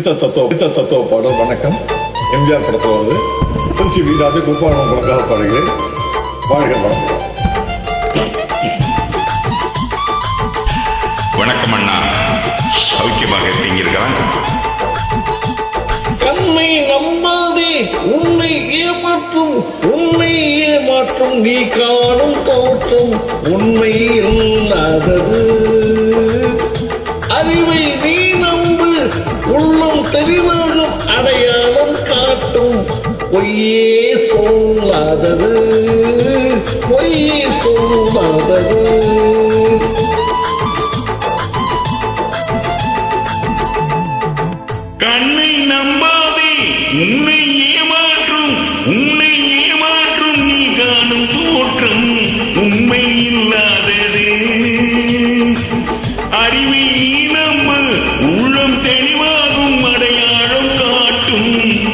தத்துவ பாடல் வணக்கம். எம்ஜிஆர் படத்தில் வந்து திருச்சி வீராஜ குப்பாளம் படக்காக பாடுகிறேன். வாழ்க வணக்கம். வணக்கம் அண்ணா, சௌக்கியமாக இருக்கீங்களா? கண்ணை நம்பாதே, உன்னை ஏமாற்றும் நீ காணும் தோற்றம் உண்மை இல்லாதது. அறிவை நீ நம்பு, உள்ளம் தெளிவாகும் அடையாளம் காட்டும் பொய்யே சொல்லாதது. கண்ணை நம்பாதே, உன்னை ஏமாற்றும் நீ காணும் தோற்றம் உண்மை இல்லாதது. அறிவை நீ நம்பு, உள்ளம் தெளிவாகும் அடையாளம் காட்டும்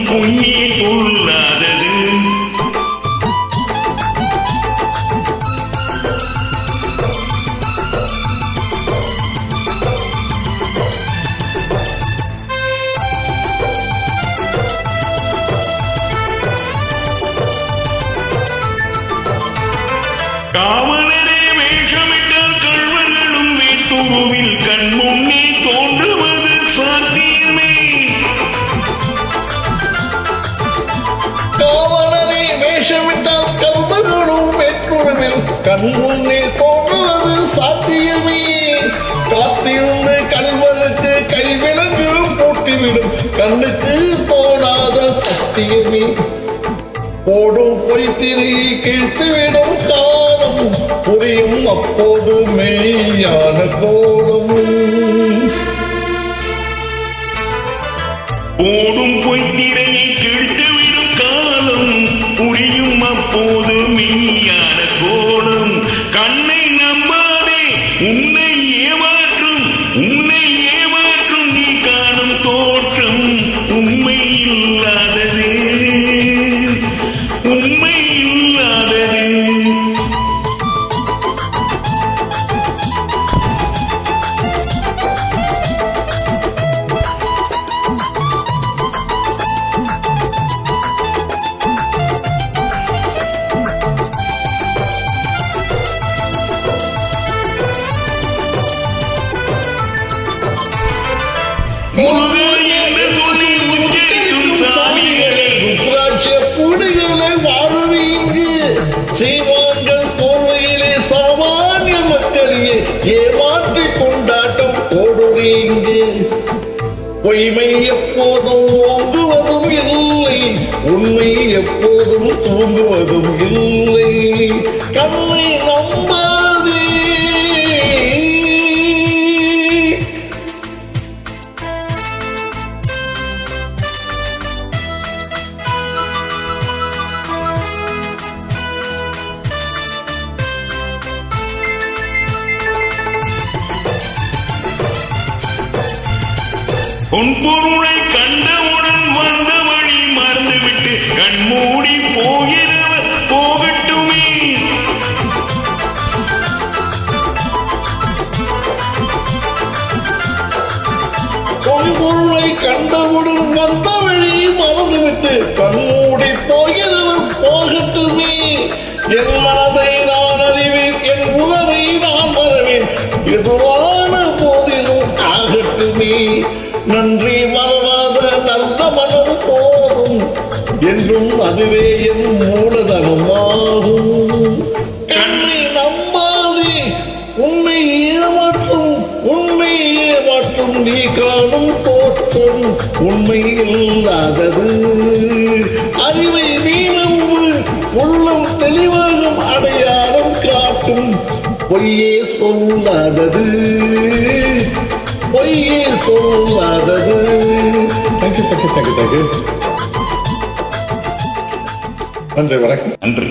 பொய்யே சொல்லாதது. காவலரே வேஷமிட்டால் கள்வர்களும் வேட்டுருவில் கண் முன்னே தோன்றுவது சாத்தியமே. காவலரே வேஷமிட்டால் கள்வர்களும் வேட்டுருவில் கண் முன்னே தோன்றுவது சாத்தியமே. காத்திருந்து கள்வனுக்கு கைவிலங்கு போட்டிவிடும் கண்ணுக்கு தோணாத சத்தியமே. போடும் பொய்த்திரையை கிழித்துவிடும் காலம் புரியும் அப்போது மெய்யான கோலம். போடும் பொய்த்திரையை கிழித்துவிடும் காலம் புரியும் அப்போது மெய்யான கோலம். கண்ணை நம்பாதே, உன்னை ஏமாற்றும் நீ காணும் தோற்றம் உண்மை இல்லாதது. முருகன் என்று சொல்லி உச்சரிக்கும் சாமிகளே, ருத்ராட்ச பூடிகளை வாழுவீங்கு சீமான்கள் போர்வையிலே சாமானிய மக்களையே ஏமாற்றி கொண்டாட்டம் போடுவீங்கு. பொய்மை எப்போதும் ஓங்குவதும் இல்லை, உண்மை எப்போதும் தூங்குவதும் இல்லை. கண்ணை நம்பாதே. உன் பொருளை கண்டவுடன் வந்த வழி மறந்துவிட்டு கண்மூடி போகிறவர் போகட்டுமே. உன் பொருளை கண்டவுடன் வந்த வழி மறந்துவிட்டு கண்மூடி போகிறவர் போகட்டுமே. என் மனதை நான் அறிவேன், என் உறவை நான் மறவேன், எதுவான போதிலும் ஆகட்டுமே. நன்றி மறவாத நல்ல மனம் போதும் என்றும் அதுவே என் மூலதனமாகும். கண்ணை நம்பாதே, உன்னை ஏமாற்றும் நீ காணும் தோற்றம் உண்மை இல்லாதது. அறிவை நீ நம்பு, உள்ளம் தெளிவாகும் அடையாளம் காட்டும் பொய்யே சொல்லாதது. தேங்க்யூ. நன்றி, வணக்கம். நன்றி.